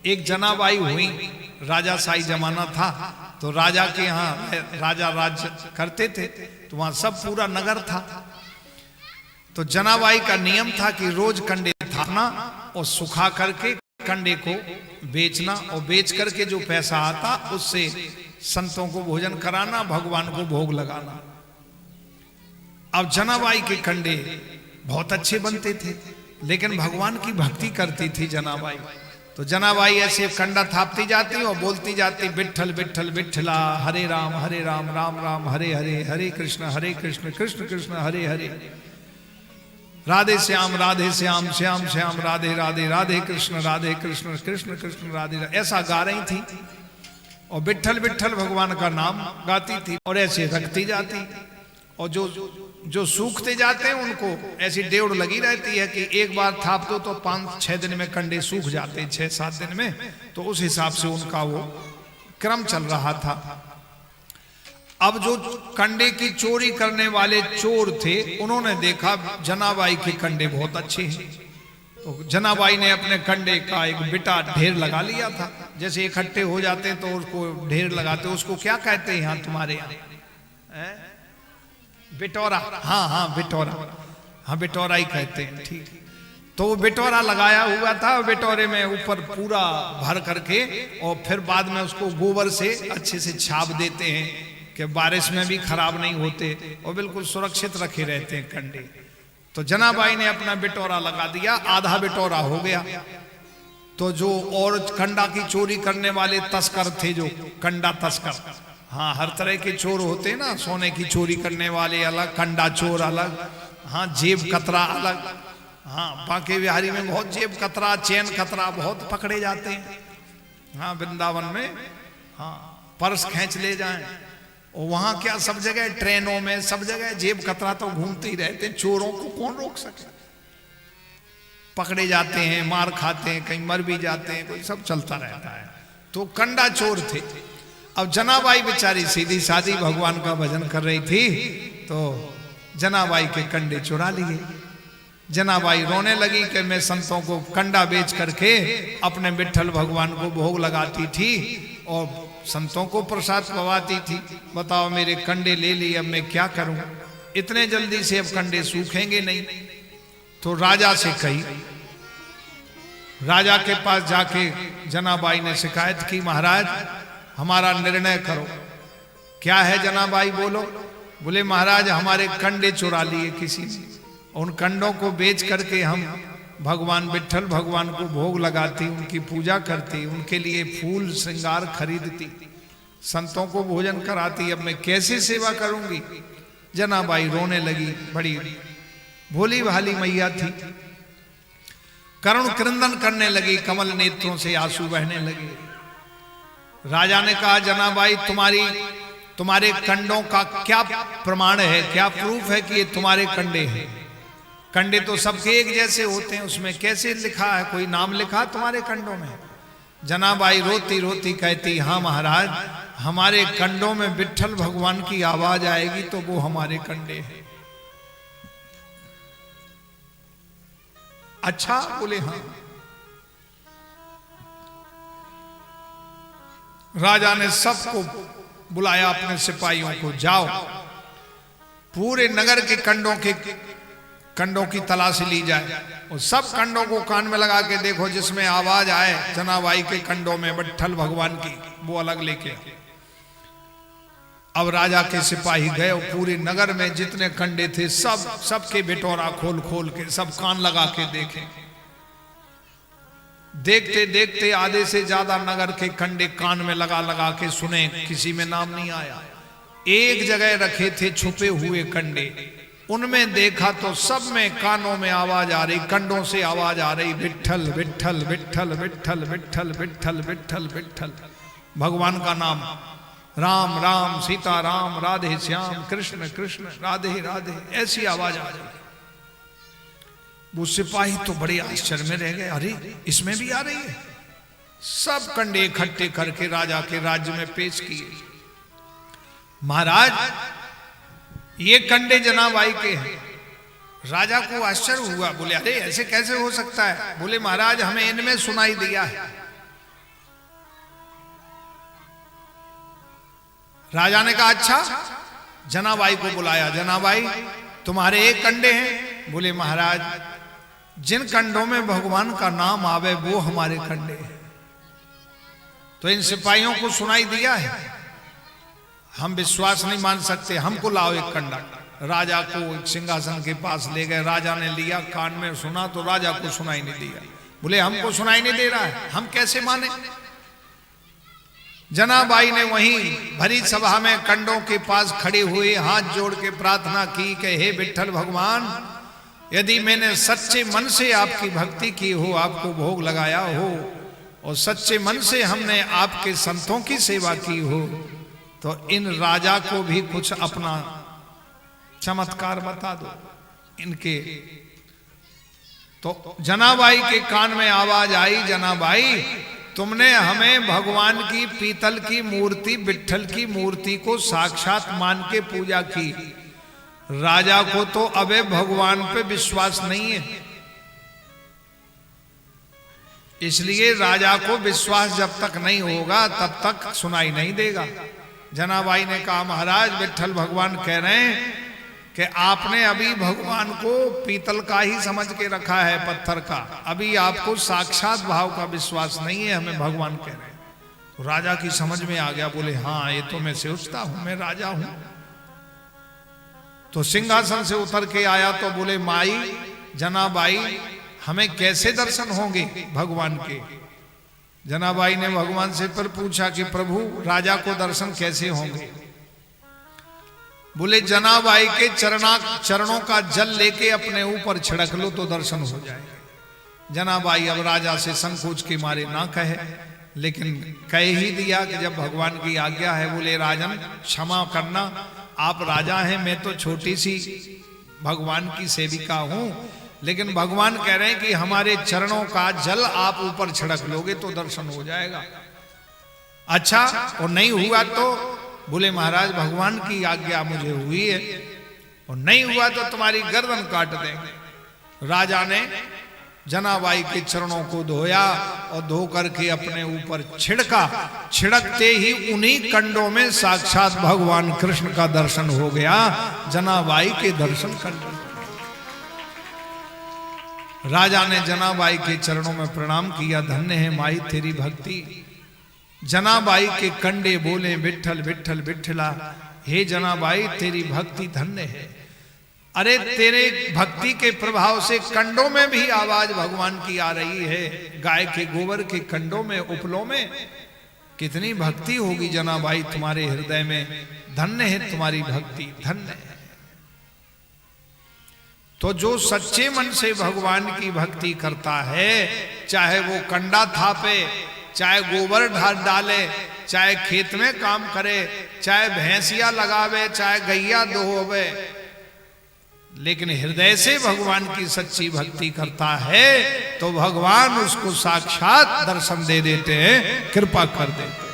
एक जनाबाई हुई, राजाशाही जमाना था, तो राजा के यहाँ राजा राज करते थे, तो वहां सब पूरा नगर था। तो जनाबाई का नियम था कि रोज कंडे थापना और सुखा करके कंडे को बेचना, और बेच करके जो पैसा आता उससे संतों को भोजन कराना, भगवान को भोग लगाना। अब जनाबाई के कंडे बहुत अच्छे बनते थे, लेकिन भगवान की भक्ति करती थी जनाबाई। तो जनाबाई ऐसे कंडा थापती जाती और बोलती जाती, विठ्ठल विठ्ठल विठ्ठला, हरे राम राम राम हरे हरे, हरे कृष्ण कृष्ण कृष्ण हरे हरे, राधे श्याम श्याम श्याम राधे राधे, राधे कृष्ण कृष्ण कृष्ण राधे, ऐसा गा रही थी और विठ्ठल विठ्ठल भगवान का नाम गाती थी और ऐसे रखती जाती। और जो सूखते जाते हैं उनको ऐसी डेढ़ लगी रहती है कि एक बार थाप दो तो 5-6 दिन में कंडे सूख जाते, 6-7 दिन में। तो उस हिसाब से उनका वो क्रम चल रहा था। अब जो कंडे की चोरी करने वाले चोर थे, उन्होंने देखा जनाबाई के कंडे बहुत अच्छे हैं, तो जनाबाई ने अपने कंडे का एक बिटा ढेर लगा लिया था। जैसे इकट्ठे हो जाते हैं तो उसको ढेर लगाते, उसको क्या कहते हैं यहाँ तुम्हारे यहाँ? बिटोरा। हाँ बिटोरा, हाँ बिटोरा ही कहते हैं, ठीक। तो वो बिटोरा लगाया हुआ था, बिटोरे में ऊपर पूरा भर करके और फिर बाद में उसको गोबर से अच्छे से छाप देते हैं कि बारिश में भी खराब नहीं होते और बिल्कुल सुरक्षित रखे रहते हैं कंडे। तो जनाबाई ने अपना बिटोरा लगा दिया, आधा बिटोरा हो गया। तो जो और कंडा की चोरी करने वाले तस्कर थे, जो कंडा तस्कर, हाँ हर तरह के चोर होते हैं ना, सोने की चोरी करने वाले अलग, कंडा चोर अलग, हाँ जेब कतरा अलग। हाँ बांके बिहारी में बहुत जेब कतरा, चैन कतरा बहुत पकड़े जाते हैं। हाँ वृंदावन में, हाँ पर्स खींच ले जाएं, और वहां क्या सब जगह ट्रेनों में सब जगह जेब कतरा तो घूमते ही रहते हैं। चोरों को कौन रोक सके? पकड़े जाते हैं, मार खाते हैं, कहीं मर भी जाते हैं, कोई सब चलता रहता है। तो कंडा चोर थे। अब जनाबाई बेचारी सीधी सादी भगवान का भजन कर रही थी, तो जनाबाई के कंडे चुरा लिए। जनाबाई रोने लगी कि मैं संतों को कंडा बेच करके अपने विठ्ठल भगवान को भोग लगाती थी और संतों को प्रसाद पवाती थी। बताओ मेरे कंडे ले लिए, अब मैं क्या करूं? इतने जल्दी से अब कंडे सूखेंगे नहीं। तो राजा से कही, राजा के पास जाके जनाबाई ने शिकायत की, महाराज हमारा निर्णय करो। क्या है जनाबाई, बोलो। बोले महाराज हमारे कंडे चुरा लिए किसी ने, उन कंडों को बेच करके हम भगवान विठ्ठल भगवान को भोग लगाती, उनकी पूजा करती, उनके लिए फूल श्रृंगार खरीदती, संतों को भोजन कराती, अब मैं कैसे सेवा करूंगी? जनाबाई रोने लगी, बड़ी भोली भाली मैया थी, करुण क्रंदन करने लगी, कमल नेत्रों से आंसू बहने लगे। राजा ने कहा जनाबाई तुम्हारे कंडों का क्या प्रमाण है, क्या प्रूफ है कि ये तुम्हारे कंडे हैं? कंडे तो सबके एक जैसे होते हैं, उसमें कैसे लिखा है, कोई नाम लिखा तुम्हारे कंडों में? जनाबाई रोती रोती कहती, हाँ महाराज हमारे कंडों में विठ्ठल भगवान की आवाज आएगी तो वो हमारे कंडे हैं। अच्छा, बोले हाँ। राजा ने सबको बुलाया अपने सिपाहियों को, जाओ पूरे नगर के कंडों की तलाशी ली जाए और सब कंडों को कान में लगा के देखो, जिसमें आवाज आए जनाबाई के कंडों में विठ्ठल भगवान की, वो अलग लेके। अब राजा के सिपाही गए और पूरे नगर में जितने कंडे थे सबके बिटोरा खोल खोल के सब कान लगा के देखे। देखते देखते आधे से ज्यादा नगर के कंडे कान में लगा लगा के सुने, किसी में नाम नहीं आया। एक जगह रखे थे छुपे हुए कंडे, उनमें देखा तो सब में कानों में आवाज आ रही, कंडों से आवाज आ रही, विठ्ठल विठ्ठल विठ्ठल विठ्ठल विठ्ठल विठ्ठल विठ्ठल विठ्ठल, भगवान का नाम, राम राम सीता राम, राधे श्याम कृष्ण कृष्ण राधे राधे, ऐसी आवाज आ रही। वो सिपाही तो बड़े आश्चर्य में रह गए, अरे इसमें भी आ रही है। सब कंडे इकट्ठे करके राजा के राज्य में पेश किए। महाराज ये कंडे जनाबाई के हैं। राजा को आश्चर्य हुआ, बोले अरे ऐसे कैसे हो सकता है? बोले महाराज हमें इनमें सुनाई दिया है, राजा ने कहा अच्छा। जनाबाई को बुलाया, जनाबाई तुम्हारे एक कंडे हैं? बोले महाराज जिन कंडों में भगवान का नाम आवे वो हमारे कंडे हैं। तो इन सिपाहियों को सुनाई दिया है, हम विश्वास नहीं मान सकते, हमको लाओ एक कंडा। राजा को एक सिंहासन के पास ले गए, राजा ने लिया, कान में सुना तो राजा को सुनाई नहीं दिया। बोले हमको सुनाई नहीं दे रहा है, हम कैसे माने? जनाबाई ने वहीं भरी सभा में कंडों के पास खड़े हुए हाथ जोड़ के प्रार्थना की कि हे विठ्ठल भगवान, यदि मैंने सच्चे मन से आपकी भक्ति की हो, आपको भोग लगाया हो और सच्चे मन से हमने आपके संतों की सेवा की हो, तो इन राजा को भी कुछ अपना चमत्कार बता दो इनके। तो जनाबाई के कान में आवाज आई, जनाबाई तुमने हमें भगवान की पीतल की मूर्ति, विठ्ठल की मूर्ति को साक्षात मान के पूजा की, राजा को तो अबे भगवान पे विश्वास नहीं है, इसलिए राजा को विश्वास जब तक नहीं होगा तब तक सुनाई नहीं देगा। जनाबाई ने कहा महाराज विठ्ठल भगवान कह रहे हैं कि आपने अभी भगवान को पीतल का ही समझ के रखा है, पत्थर का, अभी आपको साक्षात भाव का विश्वास नहीं है, हमें भगवान कह रहे हैं। तो राजा की समझ में आ गया, बोले हाँ ये तो मैं सोचता हूं, मैं राजा हूं। तो सिंहासन से उतर के आया तो बोले माई जनाबाई हमें कैसे दर्शन होंगे भगवान के? जनाबाई ने भगवान से फिर पूछा कि प्रभु राजा को दर्शन कैसे होंगे? बोले जनाबाई के चरणों का जल लेके अपने ऊपर छिड़क लो तो दर्शन हो जाएगा। जनाबाई अब राजा से संकोच के मारे ना कहे, लेकिन कह ही दिया कि जब भगवान की आज्ञा है। बोले राजन क्षमा करना, आप राजा हैं, मैं तो छोटी सी भगवान की सेविका हूं, लेकिन भगवान कह रहे हैं कि हमारे चरणों का जल आप ऊपर छिड़क लोगे तो दर्शन हो जाएगा। अच्छा और नहीं हुआ तो? बोले महाराज भगवान की आज्ञा मुझे हुई है, और नहीं हुआ तो तुम्हारी गर्दन काट देंगे। राजा ने जनाबाई के चरणों को धोया और धो करके अपने ऊपर छिड़का, छिड़कते ही उन्हीं कंडों में साक्षात भगवान कृष्ण का दर्शन हो गया। जनाबाई के दर्शन कर लिए। राजा ने जनाबाई के चरणों में प्रणाम किया, धन्य है माई तेरी भक्ति। जनाबाई के कंडे बोले विठ्ठल विठ्ठल विठ्ठला, हे जनाबाई तेरी भक्ति धन्य है। अरे तेरे भक्ति के प्रभाव से कंडों में भी आवाज भगवान की आ रही है, गाय के गोबर के कंडों में, उपलों में। कितनी भक्ति होगी जनाबाई तुम्हारे हृदय में, धन्य है तुम्हारी भक्ति, धन्य है। तो जो सच्चे मन से भगवान की भक्ति करता है, चाहे वो कंडा थापे, चाहे गोबर डाले, चाहे खेत में काम करे, चाहे भैंसिया लगावे, चाहे गैया दोहवे, लेकिन हृदय से भगवान की सच्ची भक्ति करता है तो भगवान उसको साक्षात दर्शन दे देते हैं, कृपा कर देते हैं।